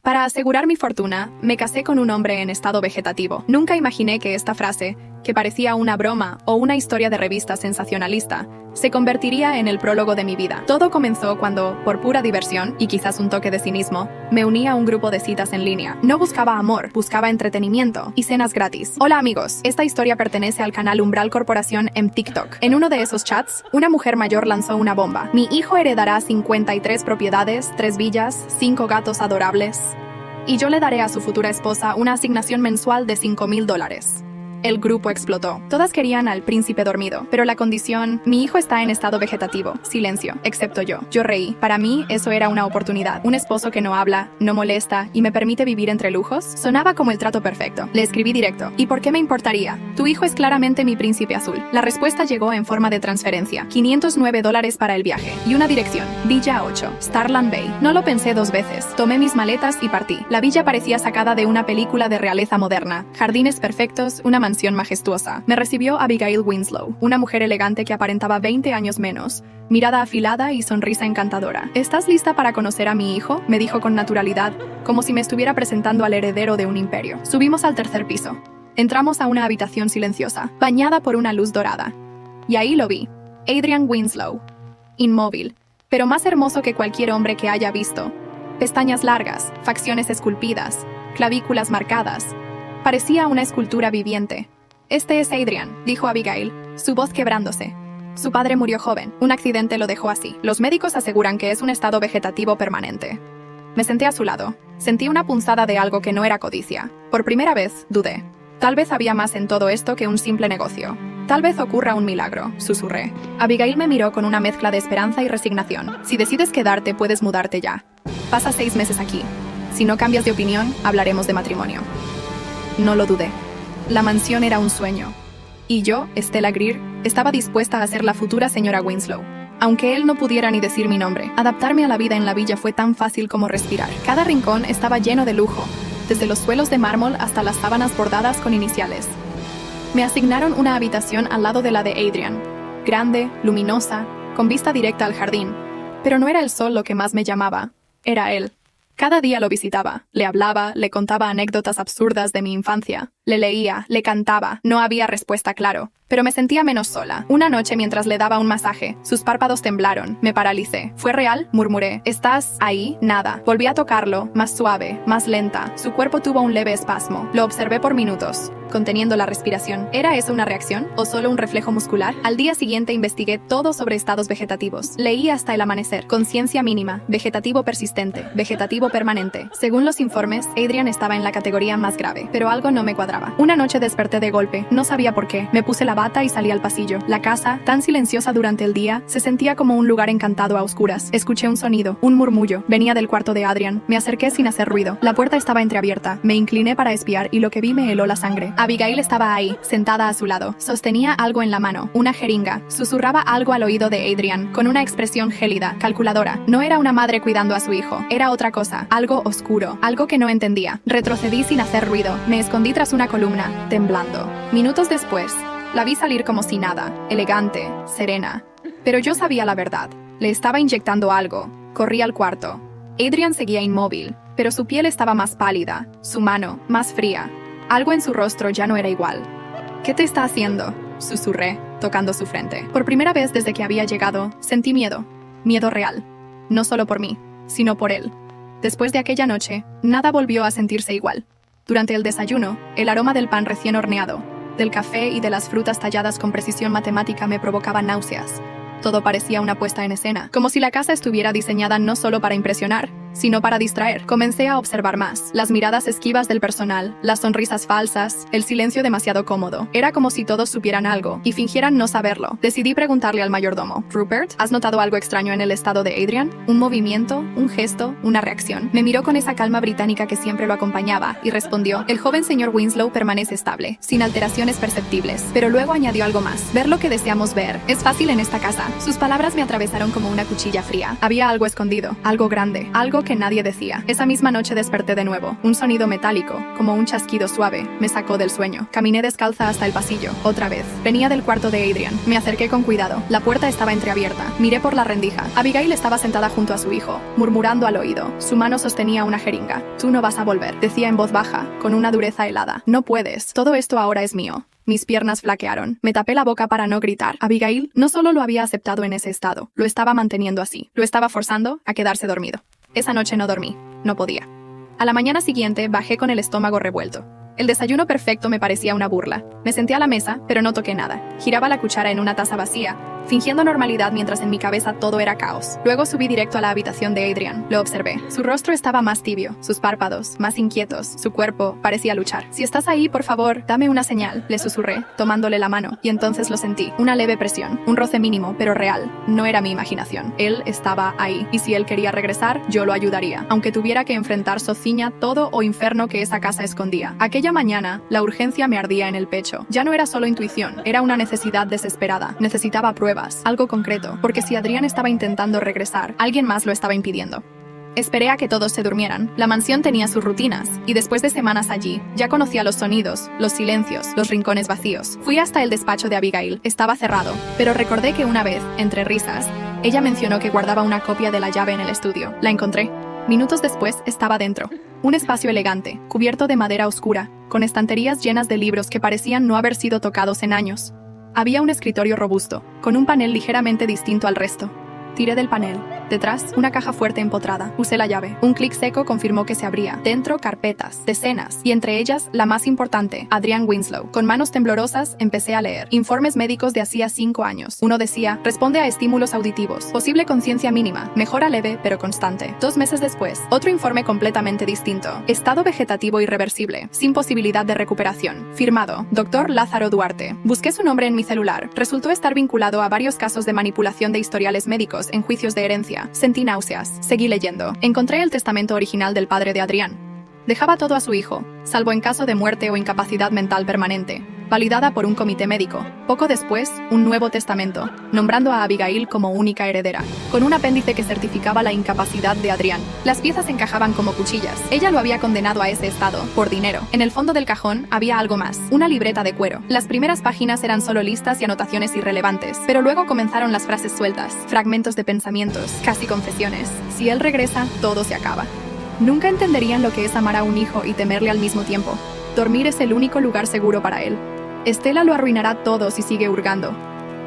Para asegurar mi fortuna, me casé con un hombre en estado vegetativo. Nunca imaginé que esta frase, que parecía una broma o una historia de revista sensacionalista, se convertiría en el prólogo de mi vida. Todo comenzó cuando, por pura diversión, y quizás un toque de cinismo, me uní a un grupo de citas en línea. No buscaba amor, buscaba entretenimiento y cenas gratis. Hola amigos, esta historia pertenece al canal Umbral Corporación en TikTok. En uno de esos chats, una mujer mayor lanzó una bomba. Mi hijo heredará 53 propiedades, 3 villas, 5 gatos adorables, y yo le daré a su futura esposa una asignación mensual de $5,000. El grupo explotó. Todas querían al príncipe dormido, pero la condición, mi hijo está en estado vegetativo. Silencio, excepto yo. Yo reí. Para mí, eso era una oportunidad. Un esposo que no habla, no molesta y me permite vivir entre lujos. Sonaba como el trato perfecto. Le escribí directo. ¿Y por qué me importaría? Tu hijo es claramente mi príncipe azul. La respuesta llegó en forma de transferencia. $509 para el viaje. Y una dirección. Villa 8. Starland Bay. No lo pensé 2 veces. Tomé mis maletas y partí. La villa parecía sacada de una película de realeza moderna. Jardines perfectos, una mansión majestuosa. Me recibió Abigail Winslow, una mujer elegante que aparentaba 20 años menos, mirada afilada y sonrisa encantadora. ¿Estás lista para conocer a mi hijo?, me dijo con naturalidad, como si me estuviera presentando al heredero de un imperio. Subimos al 3er piso. Entramos a una habitación silenciosa, bañada por una luz dorada. Y ahí lo vi. Adrian Winslow. Inmóvil, pero más hermoso que cualquier hombre que haya visto. Pestañas largas, facciones esculpidas, clavículas marcadas. Parecía una escultura viviente. Este es Adrian, dijo Abigail, su voz quebrándose. Su padre murió joven. Un accidente lo dejó así. Los médicos aseguran que es un estado vegetativo permanente. Me senté a su lado. Sentí una punzada de algo que no era codicia. Por primera vez, dudé. Tal vez había más en todo esto que un simple negocio. Tal vez ocurra un milagro, susurré. Abigail me miró con una mezcla de esperanza y resignación. Si decides quedarte, puedes mudarte ya. Pasa 6 meses aquí. Si no cambias de opinión, hablaremos de matrimonio. No lo dudé. La mansión era un sueño. Y yo, Stella Greer, estaba dispuesta a ser la futura señora Winslow. Aunque él no pudiera ni decir mi nombre, adaptarme a la vida en la villa fue tan fácil como respirar. Cada rincón estaba lleno de lujo, desde los suelos de mármol hasta las sábanas bordadas con iniciales. Me asignaron una habitación al lado de la de Adrian, grande, luminosa, con vista directa al jardín. Pero no era el sol lo que más me llamaba, era él. Cada día lo visitaba, le hablaba, le contaba anécdotas absurdas de mi infancia, le leía, le cantaba, no había respuesta claro, pero me sentía menos sola. Una noche mientras le daba un masaje, sus párpados temblaron, me paralicé. ¿Fue real?, murmuré. ¿Estás ahí? Nada. Volví a tocarlo, más suave, más lenta. Su cuerpo tuvo un leve espasmo. Lo observé por minutos, conteniendo la respiración. ¿Era eso una reacción o solo un reflejo muscular? Al día siguiente investigué todo sobre estados vegetativos. Leí hasta el amanecer. Conciencia mínima, vegetativo persistente, vegetativo permanente. Según los informes, Adrian estaba en la categoría más grave, pero algo no me cuadraba. Una noche desperté de golpe, no sabía por qué. Me puse la bata y salí al pasillo. La casa, tan silenciosa durante el día, se sentía como un lugar encantado a oscuras. Escuché un sonido, un murmullo. Venía del cuarto de Adrian. Me acerqué sin hacer ruido. La puerta estaba entreabierta. Me incliné para espiar y lo que vi me heló la sangre. Abigail estaba ahí, sentada a su lado. Sostenía algo en la mano, una jeringa. Susurraba algo al oído de Adrian, con una expresión gélida, calculadora. No era una madre cuidando a su hijo. Era otra cosa, algo oscuro, algo que no entendía. Retrocedí sin hacer ruido. Me escondí tras una columna, temblando. Minutos después, la vi salir como si nada, elegante, serena. Pero yo sabía la verdad. Le estaba inyectando algo. Corrí al cuarto. Adrian seguía inmóvil, pero su piel estaba más pálida, su mano más fría. Algo en su rostro ya no era igual. ¿Qué te está haciendo?, susurré, tocando su frente. Por primera vez desde que había llegado, sentí miedo. Miedo real. No solo por mí, sino por él. Después de aquella noche, nada volvió a sentirse igual. Durante el desayuno, el aroma del pan recién horneado, del café y de las frutas talladas con precisión matemática me provocaba náuseas. Todo parecía una puesta en escena, como si la casa estuviera diseñada no solo para impresionar, sino para distraer. Comencé a observar más. Las miradas esquivas del personal, las sonrisas falsas, el silencio demasiado cómodo. Era como si todos supieran algo y fingieran no saberlo. Decidí preguntarle al mayordomo. «Rupert, ¿has notado algo extraño en el estado de Adrian? ¿Un movimiento? ¿Un gesto? ¿Una reacción?» Me miró con esa calma británica que siempre lo acompañaba y respondió. «El joven señor Winslow permanece estable, sin alteraciones perceptibles». Pero luego añadió algo más. «Ver lo que deseamos ver. Es fácil en esta casa». Sus palabras me atravesaron como una cuchilla fría. Había algo escondido, algo grande, algo que nadie decía. Esa misma noche desperté de nuevo. Un sonido metálico, como un chasquido suave, me sacó del sueño. Caminé descalza hasta el pasillo. Otra vez. Venía del cuarto de Adrian. Me acerqué con cuidado. La puerta estaba entreabierta. Miré por la rendija. Abigail estaba sentada junto a su hijo, murmurando al oído. Su mano sostenía una jeringa. «Tú no vas a volver», decía en voz baja, con una dureza helada. «No puedes. Todo esto ahora es mío». Mis piernas flaquearon. Me tapé la boca para no gritar. Abigail no solo lo había aceptado en ese estado, lo estaba manteniendo así. Lo estaba forzando a quedarse dormido. Esa noche no dormí. No podía. A la mañana siguiente bajé con el estómago revuelto. El desayuno perfecto me parecía una burla. Me senté a la mesa, pero no toqué nada. Giraba la cuchara en una taza vacía, fingiendo normalidad mientras en mi cabeza todo era caos. Luego subí directo a la habitación de Adrian. Lo observé. Su rostro estaba más tibio, sus párpados más inquietos, su cuerpo parecía luchar. «Si estás ahí, por favor, dame una señal», le susurré, tomándole la mano, y entonces lo sentí. Una leve presión, un roce mínimo, pero real. No era mi imaginación. Él estaba ahí, y si él quería regresar, yo lo ayudaría, aunque tuviera que enfrentar zozobra, todo o infierno que esa casa escondía. Aquella mañana, la urgencia me ardía en el pecho. Ya no era solo intuición, era una necesidad desesperada. Necesitaba pruebas, algo concreto, porque si Adrian estaba intentando regresar, alguien más lo estaba impidiendo. Esperé a que todos se durmieran. La mansión tenía sus rutinas, y después de semanas allí, ya conocía los sonidos, los silencios, los rincones vacíos. Fui hasta el despacho de Abigail. Estaba cerrado, pero recordé que una vez, entre risas, ella mencionó que guardaba una copia de la llave en el estudio. La encontré. Minutos después estaba dentro. Un espacio elegante, cubierto de madera oscura, con estanterías llenas de libros que parecían no haber sido tocados en años. Había un escritorio robusto, con un panel ligeramente distinto al resto. Tiré del panel. Detrás, una caja fuerte empotrada. Usé la llave. Un clic seco confirmó que se abría. Dentro, carpetas, decenas, y entre ellas, la más importante, Adrian Winslow. Con manos temblorosas, empecé a leer. Informes médicos de hacía 5 años. Uno decía, responde a estímulos auditivos. Posible conciencia mínima. Mejora leve, pero constante. 2 meses después, otro informe completamente distinto. Estado vegetativo irreversible. Sin posibilidad de recuperación. Firmado, Dr. Lázaro Duarte. Busqué su nombre en mi celular. Resultó estar vinculado a varios casos de manipulación de historiales médicos en juicios de herencia. Sentí náuseas. Seguí leyendo. Encontré el testamento original del padre de Adrian. Dejaba todo a su hijo, salvo en caso de muerte o incapacidad mental permanente, validada por un comité médico. Poco después, un nuevo testamento, nombrando a Abigail como única heredera, con un apéndice que certificaba la incapacidad de Adrian. Las piezas encajaban como cuchillas. Ella lo había condenado a ese estado, por dinero. En el fondo del cajón había algo más, una libreta de cuero. Las primeras páginas eran solo listas y anotaciones irrelevantes, pero luego comenzaron las frases sueltas, fragmentos de pensamientos, casi confesiones. Si él regresa, todo se acaba. Nunca entenderían lo que es amar a un hijo y temerle al mismo tiempo. Dormir es el único lugar seguro para él. Estela lo arruinará todo si sigue hurgando.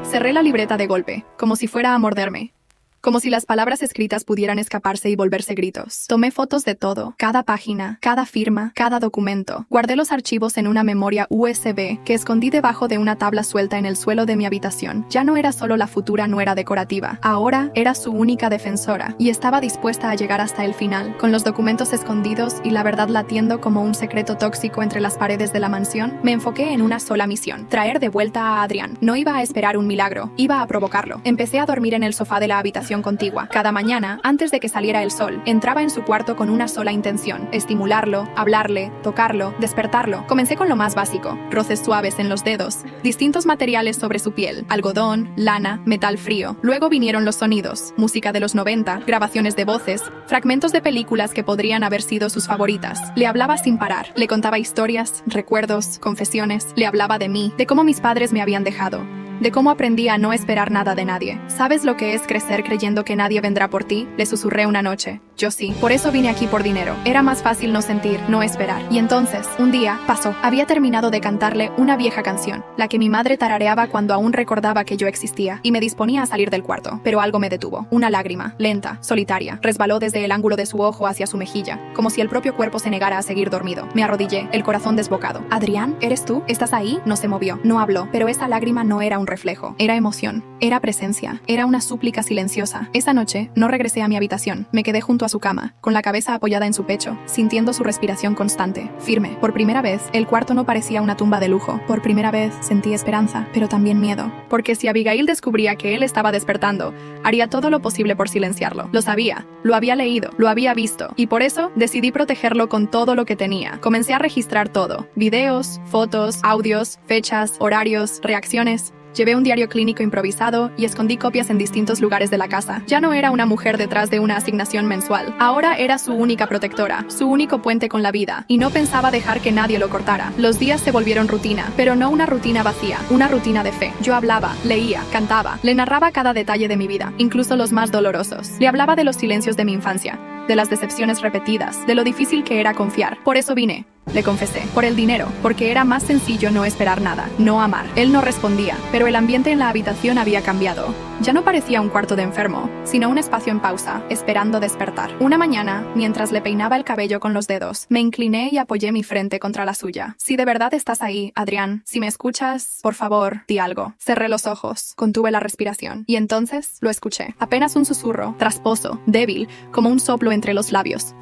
Cerré la libreta de golpe, como si fuera a morderme. Como si las palabras escritas pudieran escaparse y volverse gritos. Tomé fotos de todo, cada página, cada firma, cada documento. Guardé los archivos en una memoria USB que escondí debajo de una tabla suelta en el suelo de mi habitación. Ya no era solo la futura nuera decorativa, ahora era su única defensora, y estaba dispuesta a llegar hasta el final, con los documentos escondidos y la verdad latiendo como un secreto tóxico entre las paredes de la mansión. Me enfoqué en una sola misión: traer de vuelta a Adrian. No iba a esperar un milagro, iba a provocarlo. Empecé a dormir en el sofá de la habitación contigua. Cada mañana, antes de que saliera el sol, entraba en su cuarto con una sola intención: estimularlo, hablarle, tocarlo, despertarlo. Comencé con lo más básico: roces suaves en los dedos, distintos materiales sobre su piel, algodón, lana, metal frío. Luego vinieron los sonidos, música de los 90, grabaciones de voces, fragmentos de películas que podrían haber sido sus favoritas. Le hablaba sin parar, le contaba historias, recuerdos, confesiones, le hablaba de mí, de cómo mis padres me habían dejado, de cómo aprendí a no esperar nada de nadie. ¿Sabes lo que es crecer creyendo que nadie vendrá por ti?, le susurré una noche. Yo sí. Por eso vine aquí por dinero. Era más fácil no sentir, no esperar. Y entonces, un día, pasó. Había terminado de cantarle una vieja canción, la que mi madre tarareaba cuando aún recordaba que yo existía, y me disponía a salir del cuarto. Pero algo me detuvo. Una lágrima, lenta, solitaria, resbaló desde el ángulo de su ojo hacia su mejilla, como si el propio cuerpo se negara a seguir dormido. Me arrodillé, el corazón desbocado. «Adrián, ¿eres tú? ¿Estás ahí?» No se movió, no habló, pero esa lágrima no era un reflejo. Era emoción, era presencia, era una súplica silenciosa. Esa noche, no regresé a mi habitación. Me quedé junto a su cama, con la cabeza apoyada en su pecho, sintiendo su respiración constante, firme. Por primera vez, el cuarto no parecía una tumba de lujo. Por primera vez, sentí esperanza, pero también miedo. Porque si Abigail descubría que él estaba despertando, haría todo lo posible por silenciarlo. Lo sabía, lo había leído, lo había visto, y por eso decidí protegerlo con todo lo que tenía. Comencé a registrar todo: videos, fotos, audios, fechas, horarios, reacciones. Llevé un diario clínico improvisado y escondí copias en distintos lugares de la casa. Ya no era una mujer detrás de una asignación mensual. Ahora era su única protectora, su único puente con la vida, y no pensaba dejar que nadie lo cortara. Los días se volvieron rutina, pero no una rutina vacía, una rutina de fe. Yo hablaba, leía, cantaba, le narraba cada detalle de mi vida, incluso los más dolorosos. Le hablaba de los silencios de mi infancia, de las decepciones repetidas, de lo difícil que era confiar. Por eso vine. Le confesé, por el dinero, porque era más sencillo no esperar nada, no amar. Él no respondía, pero el ambiente en la habitación había cambiado. Ya no parecía un cuarto de enfermo, sino un espacio en pausa, esperando despertar. Una mañana, mientras le peinaba el cabello con los dedos, me incliné y apoyé mi frente contra la suya. Si de verdad estás ahí, Adrián, si me escuchas, por favor, di algo. Cerré los ojos, contuve la respiración, y entonces lo escuché. Apenas un susurro, trasposo, débil, como un soplo entre los labios.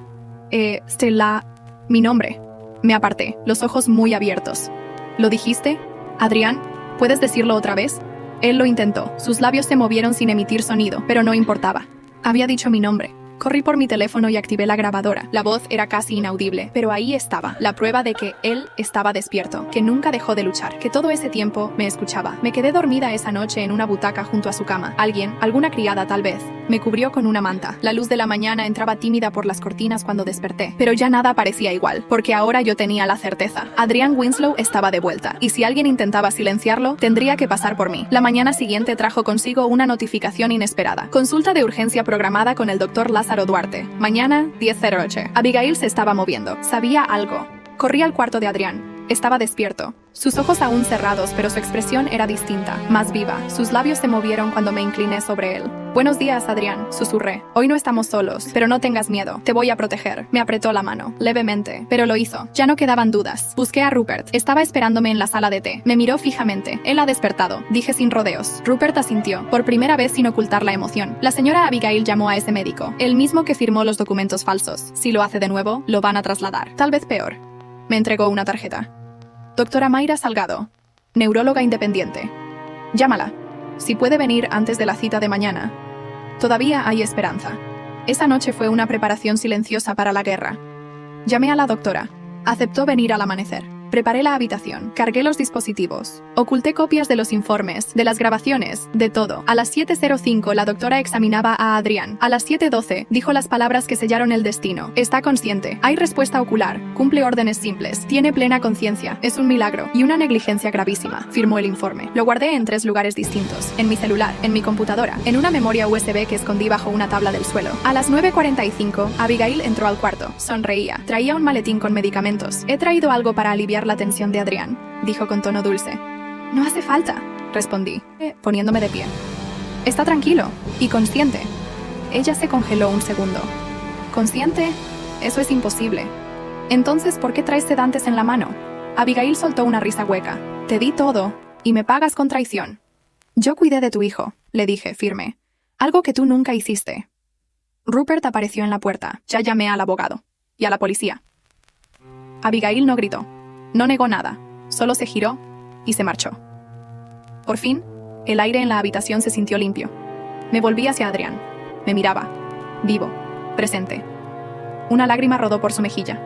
Stella, mi nombre. Me aparté, los ojos muy abiertos. ¿Lo dijiste? Adrián, ¿puedes decirlo otra vez? Él lo intentó. Sus labios se movieron sin emitir sonido, pero no importaba. Había dicho mi nombre. Corrí por mi teléfono y activé la grabadora. La voz era casi inaudible, pero ahí estaba, la prueba de que él estaba despierto, que nunca dejó de luchar, que todo ese tiempo me escuchaba. Me quedé dormida esa noche en una butaca junto a su cama. Alguien, alguna criada tal vez, me cubrió con una manta. La luz de la mañana entraba tímida por las cortinas cuando desperté, pero ya nada parecía igual, porque ahora yo tenía la certeza. Adrián Winslow estaba de vuelta, y si alguien intentaba silenciarlo, tendría que pasar por mí. La mañana siguiente trajo consigo una notificación inesperada. Consulta de urgencia programada con el Dr. Lázaro Duarte. Mañana, 10:08. Abigail se estaba moviendo. Sabía algo. Corrí al cuarto de Adrián. Estaba despierto. Sus ojos aún cerrados, pero su expresión era distinta, más viva. Sus labios se movieron cuando me incliné sobre él. «Buenos días, Adrián», susurré. «Hoy no estamos solos, pero no tengas miedo. Te voy a proteger». Me apretó la mano, levemente, pero lo hizo. Ya no quedaban dudas. Busqué a Rupert. Estaba esperándome en la sala de té. Me miró fijamente. «Él ha despertado», dije sin rodeos. Rupert asintió, por primera vez sin ocultar la emoción. La señora Abigail llamó a ese médico, el mismo que firmó los documentos falsos. Si lo hace de nuevo, lo van a trasladar. Tal vez peor. Me entregó una tarjeta. Doctora Mayra Salgado, neuróloga independiente. Llámala. Si puede venir antes de la cita de mañana. Todavía hay esperanza. Esa noche fue una preparación silenciosa para la guerra. Llamé a la doctora. Aceptó venir al amanecer. Preparé la habitación, cargué los dispositivos, oculté copias de los informes, de las grabaciones, de todo. A las 7:05 la doctora examinaba a Adrián. A las 7:12 dijo las palabras que sellaron el destino. Está consciente, hay respuesta ocular, cumple órdenes simples, tiene plena conciencia, es un milagro y una negligencia gravísima, firmó el informe. Lo guardé en 3 lugares distintos, en mi celular, en mi computadora, en una memoria USB que escondí bajo una tabla del suelo. A las 9:45 Abigail entró al cuarto, sonreía, traía un maletín con medicamentos. He traído algo para aliviar la tensión de Adrián, dijo con tono dulce. No hace falta, respondí, poniéndome de pie. Está tranquilo y consciente. Ella se congeló un segundo. ¿Consciente? Eso es imposible. Entonces, ¿por qué traes sedantes en la mano? Abigail soltó una risa hueca. Te di todo y me pagas con traición. Yo cuidé de tu hijo, le dije, firme. Algo que tú nunca hiciste. Rupert apareció en la puerta. Ya llamé al abogado y a la policía. Abigail no gritó. No negó nada, solo se giró y se marchó. Por fin, el aire en la habitación se sintió limpio. Me volví hacia Adrián. Me miraba, vivo, presente. Una lágrima rodó por su mejilla.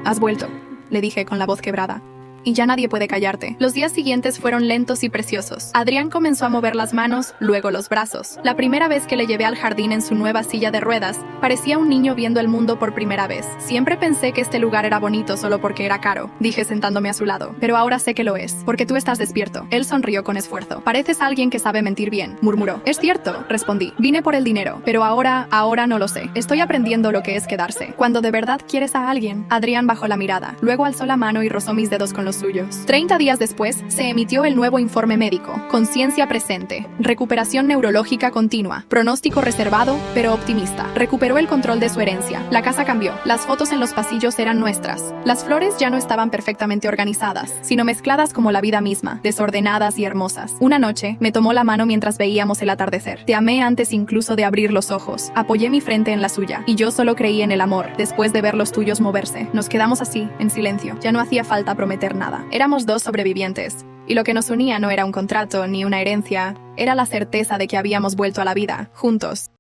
Has vuelto, le dije con la voz quebrada. Y ya nadie puede callarte. Los días siguientes fueron lentos y preciosos. Adrián comenzó a mover las manos, luego los brazos. La primera vez que le llevé al jardín en su nueva silla de ruedas, parecía un niño viendo el mundo por primera vez. Siempre pensé que este lugar era bonito solo porque era caro, dije sentándome a su lado. Pero ahora sé que lo es, porque tú estás despierto. Él sonrió con esfuerzo. Pareces alguien que sabe mentir bien, murmuró. Es cierto, respondí. Vine por el dinero, pero ahora no lo sé. Estoy aprendiendo lo que es quedarse. Cuando de verdad quieres a alguien. Adrián bajó la mirada, luego alzó la mano y rozó mis dedos con los suyos. 30 días después, se emitió el nuevo informe médico. Conciencia presente. Recuperación neurológica continua. Pronóstico reservado, pero optimista. Recuperó el control de su herencia. La casa cambió. Las fotos en los pasillos eran nuestras. Las flores ya no estaban perfectamente organizadas, sino mezcladas como la vida misma, desordenadas y hermosas. Una noche, me tomó la mano mientras veíamos el atardecer. Te amé antes incluso de abrir los ojos. Apoyé mi frente en la suya, y yo solo creí en el amor, después de ver los tuyos moverse. Nos quedamos así, en silencio. Ya no hacía falta prometer nada. Éramos 2 sobrevivientes, y lo que nos unía no era un contrato ni una herencia, era la certeza de que habíamos vuelto a la vida, juntos.